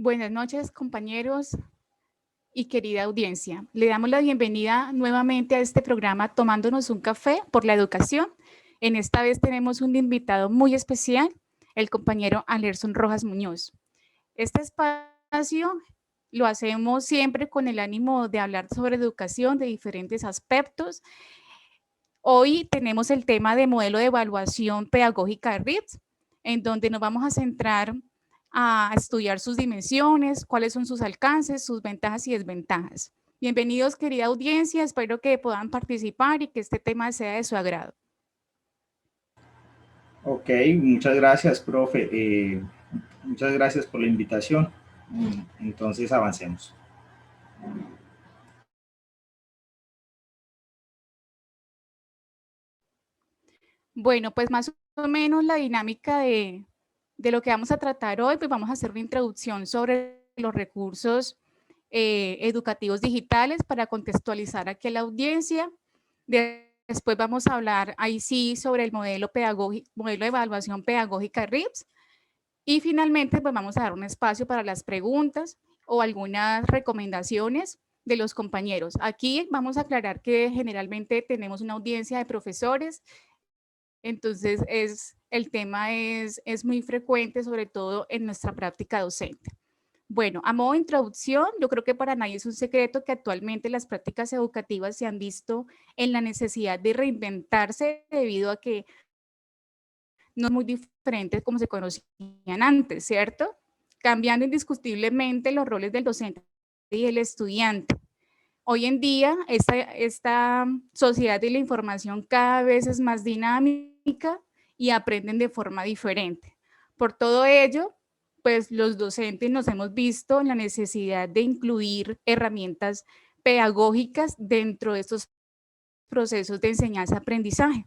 Buenas noches, compañeros y querida audiencia. Le damos la bienvenida nuevamente a este programa Tomándonos un café por la educación. En esta vez tenemos un invitado muy especial, el compañero Alerson Rojas Muñoz. Este espacio lo hacemos siempre con el ánimo de hablar sobre educación de diferentes aspectos. Hoy tenemos el tema de modelo de evaluación pedagógica de RIPS, en donde nos vamos a centrar a estudiar sus dimensiones, cuáles son sus alcances, sus ventajas y desventajas. Bienvenidos, querida audiencia, espero que puedan participar y que este tema sea de su agrado. Ok, muchas gracias, profe. Muchas gracias por la invitación. Entonces, avancemos. Bueno, pues más o menos la dinámica de lo que vamos a tratar hoy, pues vamos a hacer una introducción sobre los recursos educativos digitales para contextualizar aquí a la audiencia. Después vamos a hablar ahí sí sobre el modelo pedagógico, modelo de evaluación pedagógica RIPS. Y finalmente, pues vamos a dar un espacio para las preguntas o algunas recomendaciones de los compañeros. Aquí vamos a aclarar que generalmente tenemos una audiencia de profesores, entonces el tema es muy frecuente, sobre todo en nuestra práctica docente. Bueno, a modo de introducción, yo creo que para nadie es un secreto que actualmente las prácticas educativas se han visto en la necesidad de reinventarse debido a que no es muy diferente como se conocían antes, ¿cierto? Cambiando indiscutiblemente los roles del docente y el estudiante. Hoy en día, esta sociedad de la información cada vez es más dinámica y aprenden de forma diferente. Por todo ello, pues los docentes nos hemos visto en la necesidad de incluir herramientas pedagógicas dentro de estos procesos de enseñanza-aprendizaje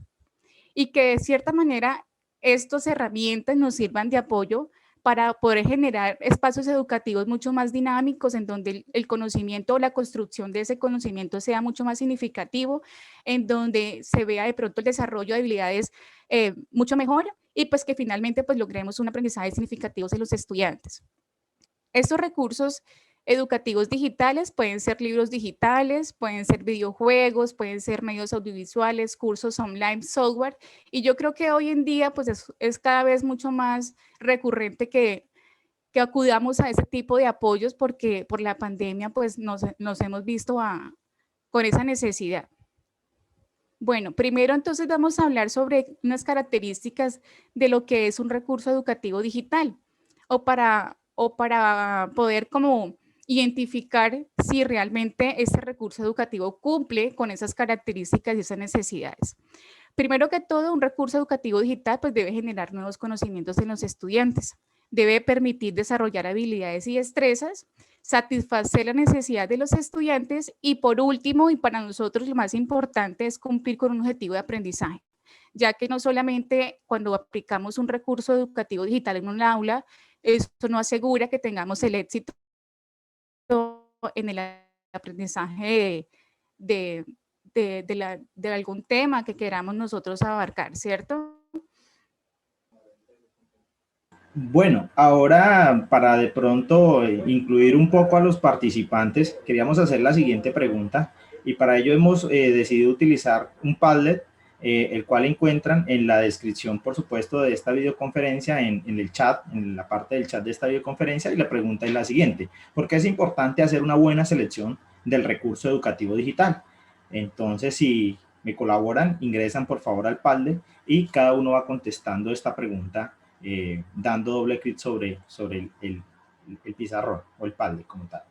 y que de cierta manera estas herramientas nos sirvan de apoyo para poder generar espacios educativos mucho más dinámicos en donde el conocimiento o la construcción de ese conocimiento sea mucho más significativo, en donde se vea de pronto el desarrollo de habilidades mucho mejor y pues que finalmente pues logremos un aprendizaje significativo en los estudiantes. Estos recursos educativos digitales pueden ser libros digitales, pueden ser videojuegos, pueden ser medios audiovisuales, cursos online, software, y yo creo que hoy en día pues es cada vez mucho más recurrente que acudamos a ese tipo de apoyos porque por la pandemia pues nos hemos visto con esa necesidad. Bueno, primero entonces vamos a hablar sobre unas características de lo que es un recurso educativo digital o para poder como identificar si realmente ese recurso educativo cumple con esas características y esas necesidades. Primero que todo, un recurso educativo digital pues debe generar nuevos conocimientos en los estudiantes, debe permitir desarrollar habilidades y destrezas, satisfacer la necesidad de los estudiantes y por último, y para nosotros lo más importante es cumplir con un objetivo de aprendizaje, ya que no solamente cuando aplicamos un recurso educativo digital en un aula, esto no asegura que tengamos el éxito en el aprendizaje de, de algún tema que queramos nosotros abarcar, ¿cierto? Bueno, ahora para de pronto incluir un poco a los participantes, queríamos hacer la siguiente pregunta y para ello hemos decidido utilizar un Padlet, el cual encuentran en la descripción, por supuesto, de esta videoconferencia, en el chat, en la parte del chat de esta videoconferencia, y la pregunta es la siguiente: ¿por qué es importante hacer una buena selección del recurso educativo digital? Entonces, si me colaboran, ingresan por favor al Padlet y cada uno va contestando esta pregunta dando doble clic sobre el pizarrón o el Padlet como tal.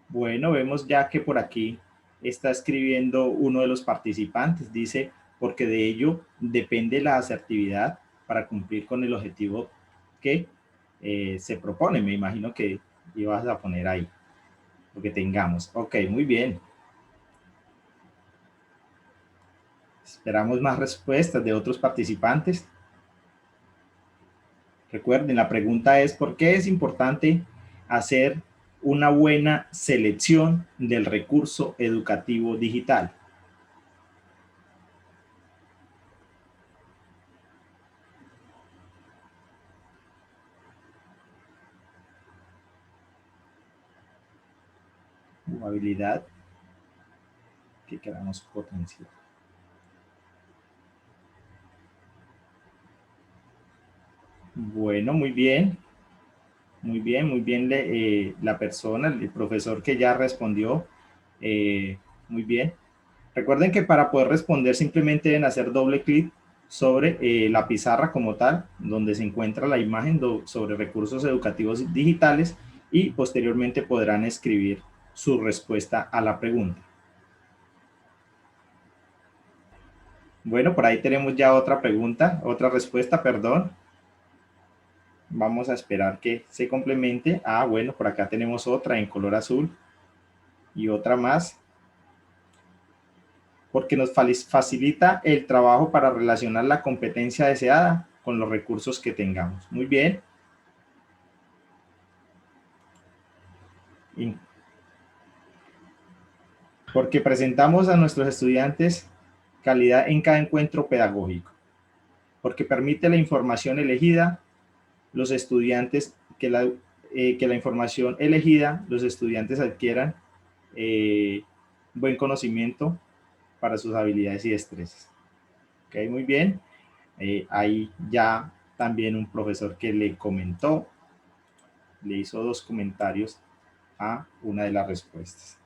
Bueno, vemos ya que por aquí está escribiendo uno de los participantes. Dice, porque de ello depende la asertividad para cumplir con el objetivo que se propone. Me imagino que ibas a poner ahí. lo que tengamos. Ok, muy bien. Esperamos más respuestas de otros participantes. Recuerden, la pregunta es, ¿por qué es importante hacer una buena selección del recurso educativo digital? Habilidad que queramos potenciar. Bueno, muy bien. Muy bien, muy bien la persona, el profesor que ya respondió. Muy bien. Recuerden que para poder responder simplemente deben hacer doble clic sobre la pizarra como tal, donde se encuentra la imagen sobre recursos educativos digitales y posteriormente podrán escribir su respuesta a la pregunta. Bueno, por ahí tenemos ya otra pregunta, otra respuesta, perdón. Vamos a esperar que se complemente. Ah, bueno, por acá tenemos otra en color azul y otra más. Porque nos facilita el trabajo para relacionar la competencia deseada con los recursos que tengamos. Muy bien. Porque presentamos a nuestros estudiantes calidad en cada encuentro pedagógico. Porque permite la información elegida, los estudiantes, que la información elegida, los estudiantes adquieran buen conocimiento para sus habilidades y destrezas. Ok, muy bien. Hay ya también un profesor que le comentó, le hizo 2 comentarios a una de las respuestas.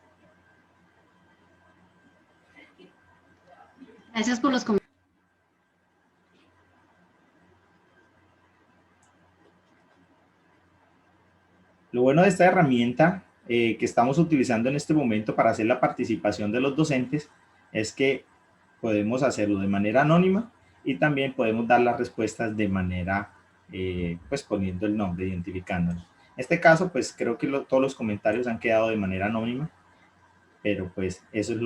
Gracias por los comentarios. Lo bueno de esta herramienta que estamos utilizando en este momento para hacer la participación de los docentes es que podemos hacerlo de manera anónima y también podemos dar las respuestas de manera, pues poniendo el nombre, identificándolo. En este caso, pues creo que todos los comentarios han quedado de manera anónima, pero pues eso es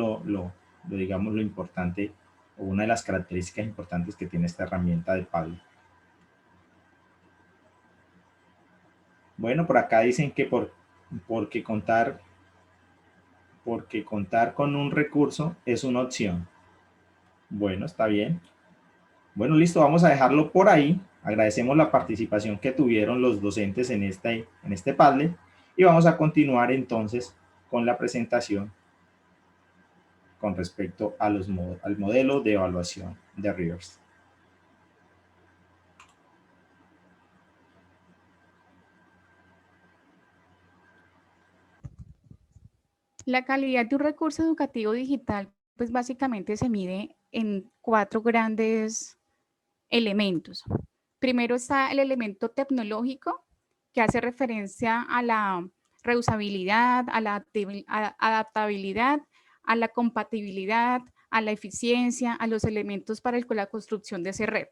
digamos, lo importante o una de las características importantes que tiene esta herramienta de Padlet. Bueno, por acá dicen que porque contar con un recurso es una opción. Bueno, está bien. Bueno, listo, vamos a dejarlo por ahí. Agradecemos la participación que tuvieron los docentes en este Padlet y vamos a continuar entonces con la presentación con respecto a al modelo de evaluación de Rivers. La calidad de un recurso educativo digital, pues básicamente se mide en 4 grandes elementos. Primero está el elemento tecnológico, que hace referencia a la reusabilidad, a la adaptabilidad, a la compatibilidad, a la eficiencia, a los elementos para la construcción de esa red.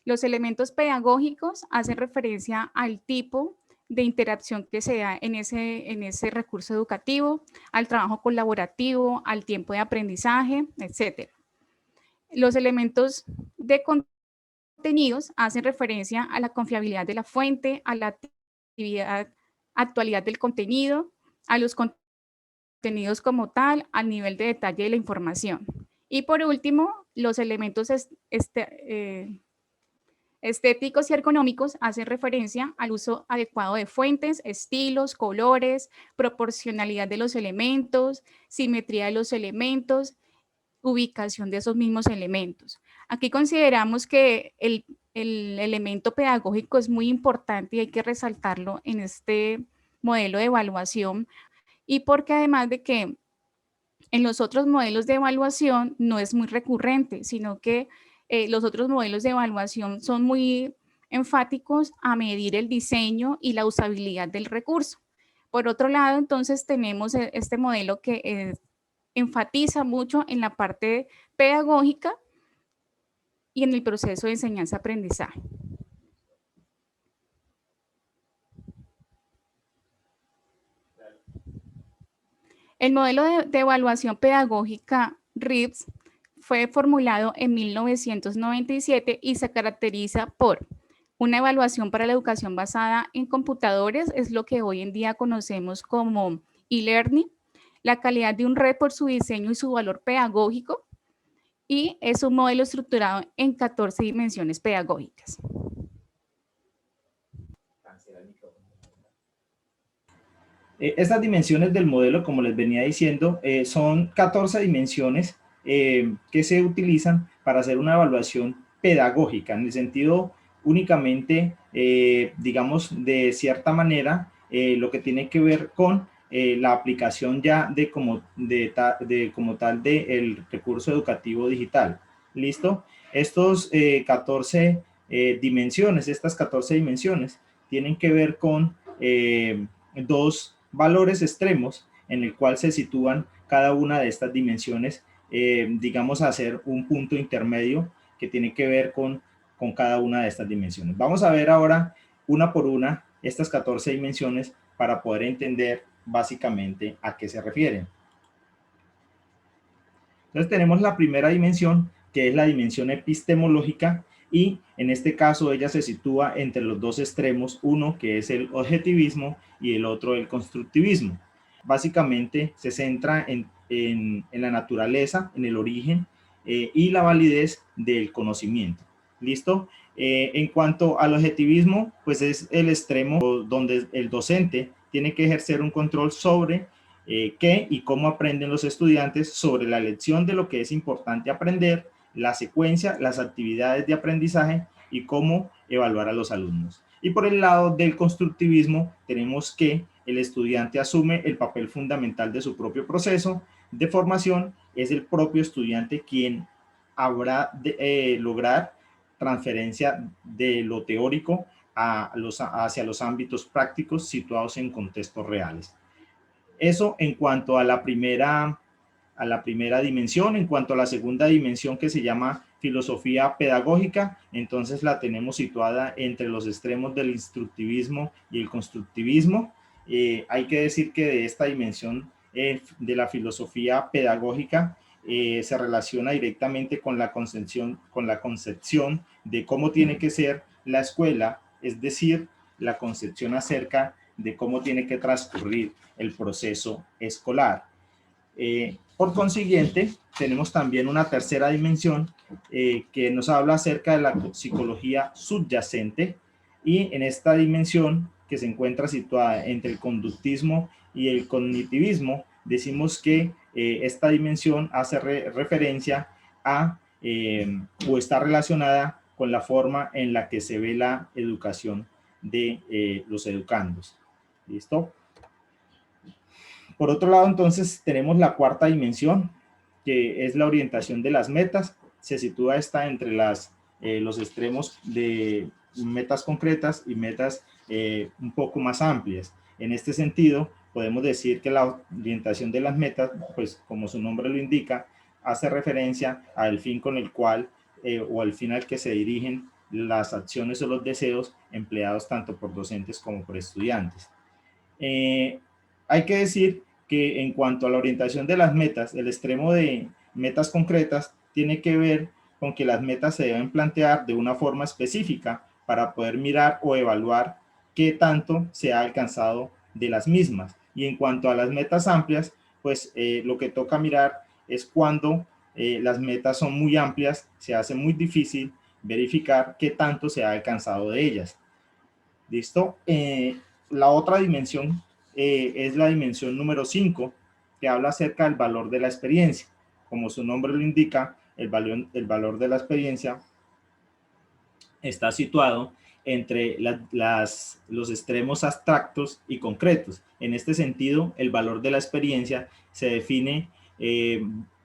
Los elementos pedagógicos hacen referencia al tipo de interacción que se da en ese recurso educativo, al trabajo colaborativo, al tiempo de aprendizaje, etc. Los elementos de contenidos hacen referencia a la confiabilidad de la fuente, a la actualidad del contenido, a los contenidos como tal, al nivel de detalle de la información. Y por último, los elementos estéticos y ergonómicos hacen referencia al uso adecuado de fuentes, estilos, colores, proporcionalidad de los elementos, simetría de los elementos, ubicación de esos mismos elementos. Aquí consideramos que el elemento pedagógico es muy importante y hay que resaltarlo en este modelo de evaluación, y porque además de que en los otros modelos de evaluación no es muy recurrente, sino que los otros modelos de evaluación son muy enfáticos a medir el diseño y la usabilidad del recurso. Por otro lado, entonces tenemos este modelo que enfatiza mucho en la parte pedagógica y en el proceso de enseñanza-aprendizaje. El modelo de evaluación pedagógica RIPS fue formulado en 1997 y se caracteriza por una evaluación para la educación basada en computadores, es lo que hoy en día conocemos como e-learning, la calidad de un red por su diseño y su valor pedagógico, y es un modelo estructurado en 14 dimensiones pedagógicas. Estas dimensiones del modelo, como les venía diciendo, son 14 dimensiones que se utilizan para hacer una evaluación pedagógica, en el sentido únicamente, digamos, de cierta manera, lo que tiene que ver con la aplicación ya como tal del recurso educativo digital. ¿Listo? Estos 14 dimensiones, estas 14 dimensiones, tienen que ver con dos valores extremos en el cual se sitúan cada una de estas dimensiones, digamos, a hacer un punto intermedio que tiene que ver con cada una de estas dimensiones. Vamos a ver ahora una por una estas 14 dimensiones para poder entender básicamente a qué se refieren. Entonces tenemos la primera dimensión, que es la dimensión epistemológica, y en este caso ella se sitúa entre los dos extremos, uno que es el objetivismo y el otro el constructivismo. Básicamente se centra en la naturaleza, en el origen y la validez del conocimiento. ¿Listo? En cuanto al objetivismo, pues es el extremo donde el docente tiene que ejercer un control sobre qué y cómo aprenden los estudiantes, sobre la elección de lo que es importante aprender, la secuencia, las actividades de aprendizaje y cómo evaluar a los alumnos. Y por el lado del constructivismo tenemos que el estudiante asume el papel fundamental de su propio proceso de formación, es el propio estudiante quien habrá de lograr transferencia de lo teórico hacia los ámbitos prácticos situados en contextos reales. Eso en cuanto a la primera dimensión. En cuanto a la segunda dimensión, que se llama filosofía pedagógica, entonces la tenemos situada entre los extremos del instructivismo y el constructivismo. Hay que decir que de esta dimensión de la filosofía pedagógica se relaciona directamente con la concepción de cómo tiene que ser la escuela, es decir, la concepción acerca de cómo tiene que transcurrir el proceso escolar. Por consiguiente, tenemos también una tercera dimensión que nos habla acerca de la psicología subyacente, y en esta dimensión, que se encuentra situada entre el conductismo y el cognitivismo, decimos que esta dimensión hace referencia a o está relacionada con la forma en la que se ve la educación de los educandos. ¿Listo? Por otro lado, entonces, tenemos la cuarta dimensión, que es la orientación de las metas. Se sitúa esta entre los extremos de metas concretas y metas un poco más amplias. En este sentido, podemos decir que la orientación de las metas, pues como su nombre lo indica, hace referencia al fin con el cual o al fin al que se dirigen las acciones o los deseos empleados tanto por docentes como por estudiantes. Hay que decir que en cuanto a la orientación de las metas, el extremo de metas concretas tiene que ver con que las metas se deben plantear de una forma específica para poder mirar o evaluar qué tanto se ha alcanzado de las mismas. Y en cuanto a las metas amplias, pues lo que toca mirar es cuando las metas son muy amplias, se hace muy difícil verificar qué tanto se ha alcanzado de ellas. ¿Listo? La otra dimensión es la dimensión número 5, que habla acerca del valor de la experiencia. Como su nombre lo indica, el valor de la experiencia está situado entre los extremos abstractos y concretos. En este sentido, el valor de la experiencia se define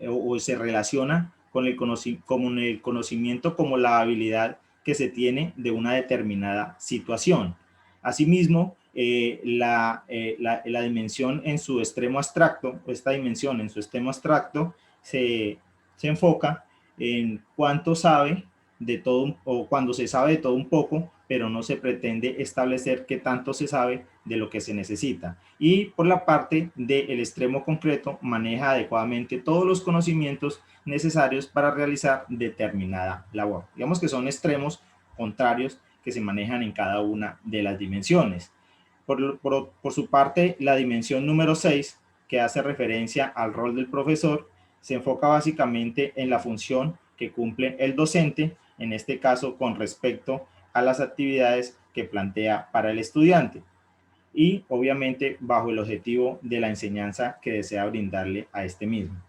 o se relaciona con el conocimiento como la habilidad que se tiene de una determinada situación. Asimismo, la dimensión en su extremo abstracto, esta dimensión en su extremo abstracto se enfoca en cuánto sabe de todo, o cuando se sabe de todo un poco, pero no se pretende establecer qué tanto se sabe de lo que se necesita. Y por la parte del extremo concreto, maneja adecuadamente todos los conocimientos necesarios para realizar determinada labor. Digamos que son extremos contrarios que se manejan en cada una de las dimensiones. Por su parte, la dimensión número 6, que hace referencia al rol del profesor, se enfoca básicamente en la función que cumple el docente, en este caso con respecto a las actividades que plantea para el estudiante y obviamente bajo el objetivo de la enseñanza que desea brindarle a este mismo.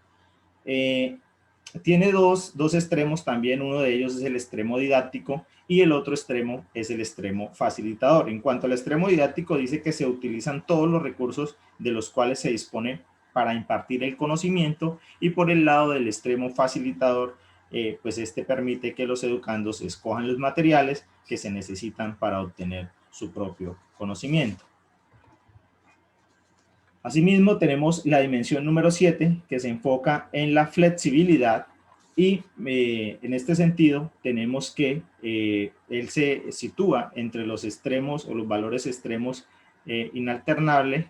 Tiene dos extremos también, uno de ellos es el extremo didáctico y el otro extremo es el extremo facilitador. En cuanto al extremo didáctico, dice que se utilizan todos los recursos de los cuales se dispone para impartir el conocimiento, y por el lado del extremo facilitador, pues este permite que los educandos escojan los materiales que se necesitan para obtener su propio conocimiento. Asimismo, tenemos la dimensión número 7, que se enfoca en la flexibilidad, y en este sentido tenemos que él se sitúa entre los extremos o los valores extremos inalterable,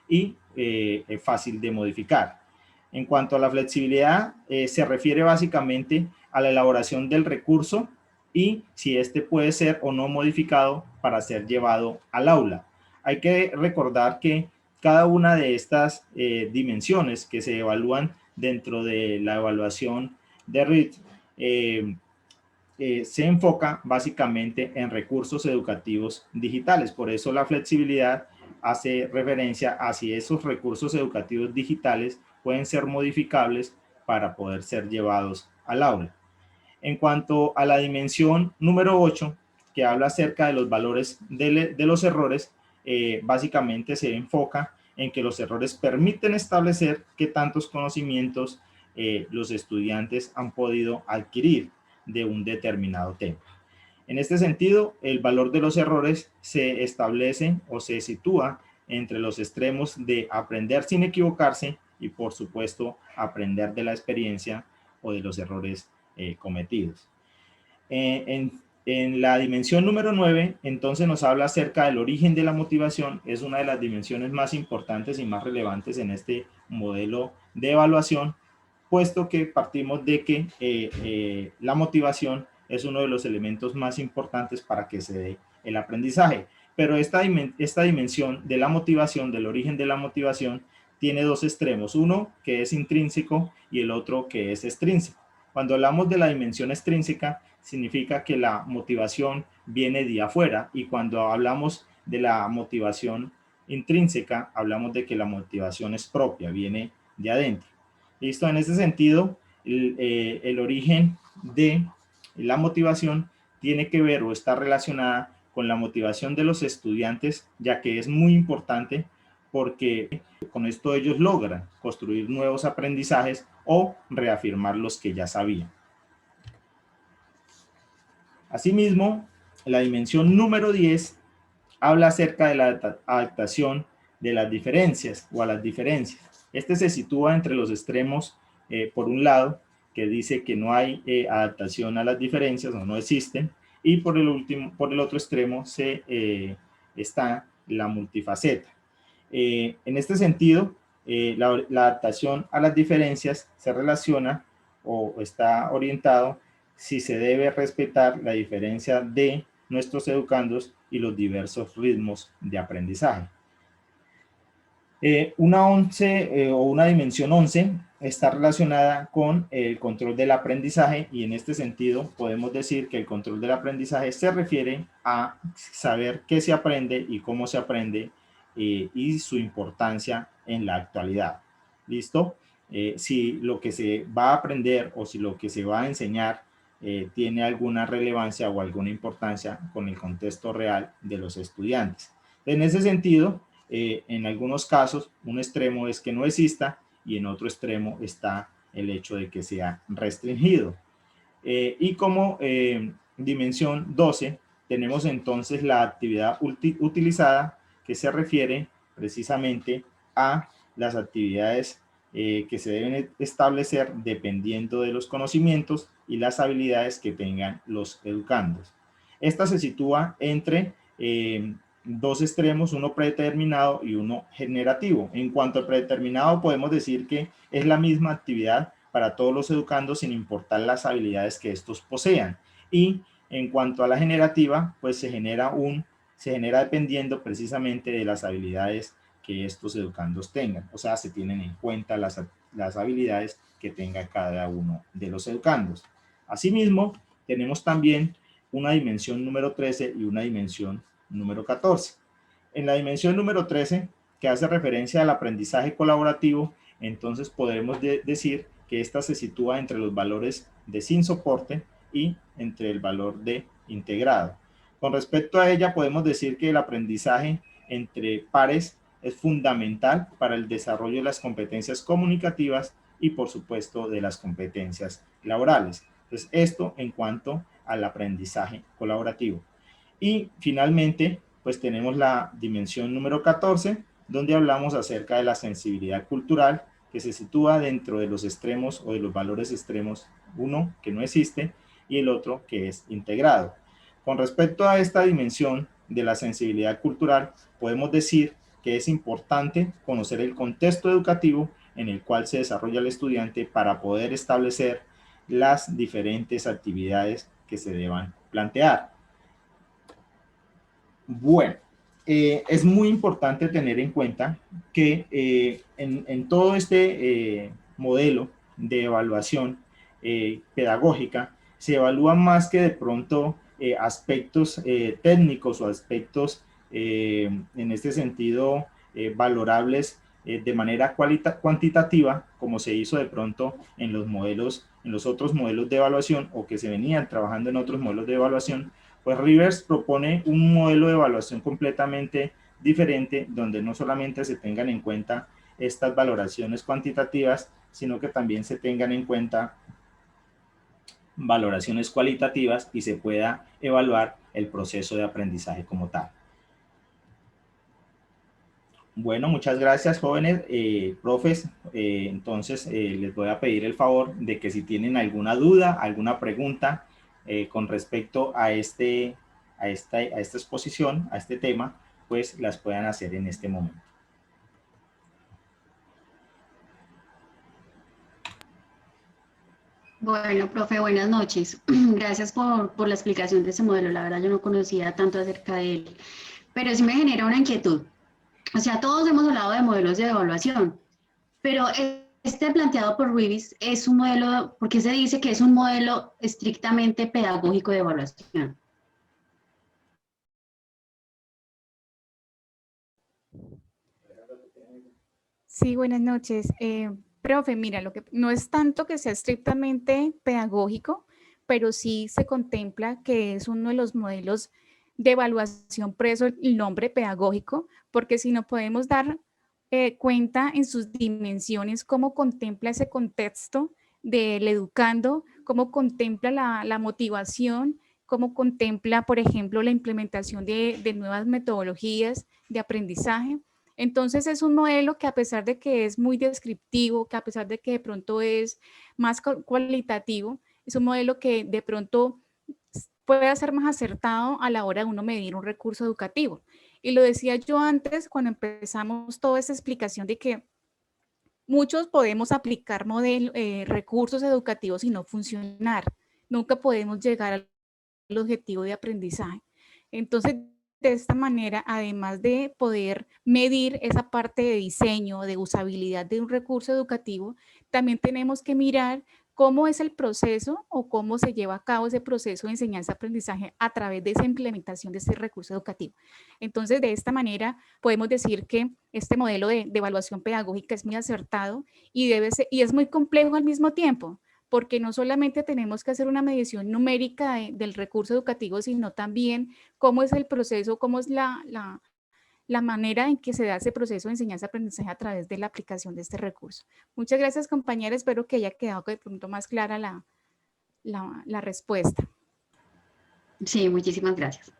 y fácil de modificar. En cuanto a la flexibilidad, se refiere básicamente a la elaboración del recurso y si éste puede ser o no modificado para ser llevado al aula. Hay que recordar que cada una de estas dimensiones que se evalúan dentro de la evaluación de RIT se enfoca básicamente en recursos educativos digitales. Por eso la flexibilidad hace referencia a si esos recursos educativos digitales pueden ser modificables para poder ser llevados al aula. En cuanto a la dimensión número 8, que habla acerca de los valores de los errores, básicamente se enfoca en que los errores permiten establecer qué tantos conocimientos los estudiantes han podido adquirir de un determinado tema. En este sentido, el valor de los errores se establece o se sitúa entre los extremos de aprender sin equivocarse y, por supuesto, aprender de la experiencia o de los errores cometidos. En la dimensión número 9, entonces nos habla acerca del origen de la motivación. Es una de las dimensiones más importantes y más relevantes en este modelo de evaluación, puesto que partimos de que la motivación es uno de los elementos más importantes para que se dé el aprendizaje. Pero esta dimensión de la motivación, del origen de la motivación, tiene dos extremos, uno que es intrínseco y el otro que es extrínseco. Cuando hablamos de la dimensión extrínseca, significa que la motivación viene de afuera, y cuando hablamos de la motivación intrínseca, hablamos de que la motivación es propia, viene de adentro. ¿Listo? En este sentido, el origen de la motivación tiene que ver o está relacionada con la motivación de los estudiantes, ya que es muy importante porque con esto ellos logran construir nuevos aprendizajes o reafirmar los que ya sabían. Asimismo, la dimensión número 10 habla acerca de la adaptación de las diferencias o a las diferencias. Este se sitúa entre los extremos, por un lado, que dice que no hay adaptación a las diferencias o no existen, y por el otro extremo está la multifaceta. En este sentido, la adaptación a las diferencias se relaciona o está orientado si se debe respetar la diferencia de nuestros educandos y los diversos ritmos de aprendizaje. Una dimensión 11 está relacionada con el control del aprendizaje, y en este sentido podemos decir que el control del aprendizaje se refiere a saber qué se aprende y cómo se aprende y su importancia en la actualidad. ¿Listo? Si lo que se va a aprender o si lo que se va a enseñar tiene alguna relevancia o alguna importancia con el contexto real de los estudiantes. En ese sentido, en algunos casos, un extremo es que no exista y en otro extremo está el hecho de que sea restringido. Y como dimensión 12, tenemos entonces la actividad utilizada, que se refiere precisamente a las actividades que se deben establecer dependiendo de los conocimientos y las habilidades que tengan los educandos. Esta se sitúa entre dos extremos, uno predeterminado y uno generativo. En cuanto al predeterminado, podemos decir que es la misma actividad para todos los educandos sin importar las habilidades que estos posean. Y en cuanto a la generativa, pues se genera dependiendo precisamente de las habilidades que estos educandos tengan. O sea, se tienen en cuenta las habilidades que tenga cada uno de los educandos. Asimismo, tenemos también una dimensión número 13 y una dimensión número 14. En la dimensión número 13, que hace referencia al aprendizaje colaborativo, entonces podemos decir que esta se sitúa entre los valores de sin soporte y entre el valor de integrado. Con respecto a ella, podemos decir que el aprendizaje entre pares es fundamental para el desarrollo de las competencias comunicativas y, por supuesto, de las competencias laborales. Entonces, esto en cuanto al aprendizaje colaborativo. Y finalmente, pues tenemos la dimensión número 14, donde hablamos acerca de la sensibilidad cultural, que se sitúa dentro de los extremos o de los valores extremos, uno que no existe y el otro que es integrado. Con respecto a esta dimensión de la sensibilidad cultural, podemos decir que es importante conocer el contexto educativo en el cual se desarrolla el estudiante para poder establecer las diferentes actividades que se deban plantear. Bueno, es muy importante tener en cuenta que en todo este modelo de evaluación pedagógica se evalúan más que de pronto aspectos técnicos o aspectos en este sentido valorables de manera cuantitativa, como se hizo de pronto en los otros modelos de evaluación o que se venían trabajando en otros modelos de evaluación. Pues Rivers propone un modelo de evaluación completamente diferente, donde no solamente se tengan en cuenta estas valoraciones cuantitativas, sino que también se tengan en cuenta valoraciones cualitativas y se pueda evaluar el proceso de aprendizaje como tal. Bueno, muchas gracias, jóvenes, profes. Entonces, les voy a pedir el favor de que si tienen alguna duda, alguna pregunta con respecto a esta exposición, a este tema, pues las puedan hacer en este momento. Bueno, profe, buenas noches. Gracias por la explicación de ese modelo. La verdad, yo no conocía tanto acerca de él, pero sí me genera una inquietud. O sea, todos hemos hablado de modelos de evaluación, pero este planteado por Rivers es un modelo, ¿por qué se dice que es un modelo estrictamente pedagógico de evaluación? Sí, buenas noches. Profe, mira, lo que no es tanto que sea estrictamente pedagógico, pero sí se contempla que es uno de los modelos de evaluación, por eso el nombre pedagógico, porque si no podemos dar cuenta en sus dimensiones cómo contempla ese contexto del educando, cómo contempla la motivación, cómo contempla, por ejemplo, la implementación de nuevas metodologías de aprendizaje. Entonces es un modelo que a pesar de que es muy descriptivo, que a pesar de que de pronto es más cualitativo, es un modelo que de pronto puede ser más acertado a la hora de uno medir un recurso educativo. Y lo decía yo antes cuando empezamos toda esa explicación de que muchos podemos aplicar recursos educativos y no funcionar. Nunca podemos llegar al objetivo de aprendizaje. Entonces, de esta manera, además de poder medir esa parte de diseño, de usabilidad de un recurso educativo, también tenemos que mirar cómo es el proceso o cómo se lleva a cabo ese proceso de enseñanza-aprendizaje a través de esa implementación de ese recurso educativo. Entonces, de esta manera, podemos decir que este modelo de evaluación pedagógica es muy acertado y es muy complejo al mismo tiempo, porque no solamente tenemos que hacer una medición numérica del recurso educativo, sino también cómo es el proceso, cómo es la manera en que se da ese proceso de enseñanza-aprendizaje a través de la aplicación de este recurso. Muchas gracias, compañera. Espero que haya quedado de pronto más clara la respuesta. Sí, muchísimas gracias.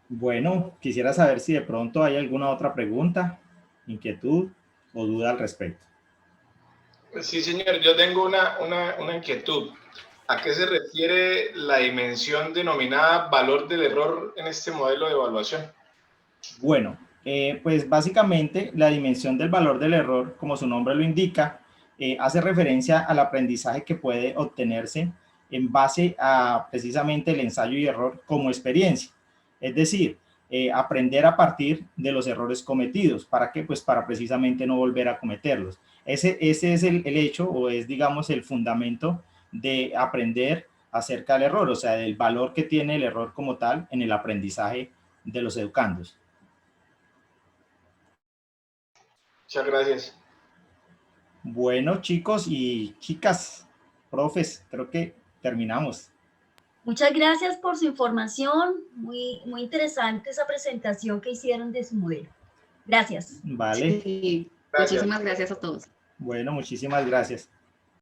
Bueno, quisiera saber si de pronto hay alguna otra pregunta, inquietud o duda al respecto. Sí, señor, yo tengo una inquietud. ¿A qué se refiere la dimensión denominada valor del error en este modelo de evaluación? Bueno, pues básicamente la dimensión del valor del error, como su nombre lo indica, hace referencia al aprendizaje que puede obtenerse en base a precisamente el ensayo y error como experiencia. Es decir, aprender a partir de los errores cometidos. ¿Para qué? Pues para precisamente no volver a cometerlos. Ese es el hecho o es, digamos, el fundamento de aprender acerca del error, o sea, del valor que tiene el error como tal en el aprendizaje de los educandos. Muchas gracias. Bueno, chicos y chicas, profes, creo que terminamos. Muchas gracias por su información. Muy interesante esa presentación que hicieron de su modelo. Gracias. Vale. Sí, Gracias. muchísimas gracias a todos. Bueno, muchísimas gracias.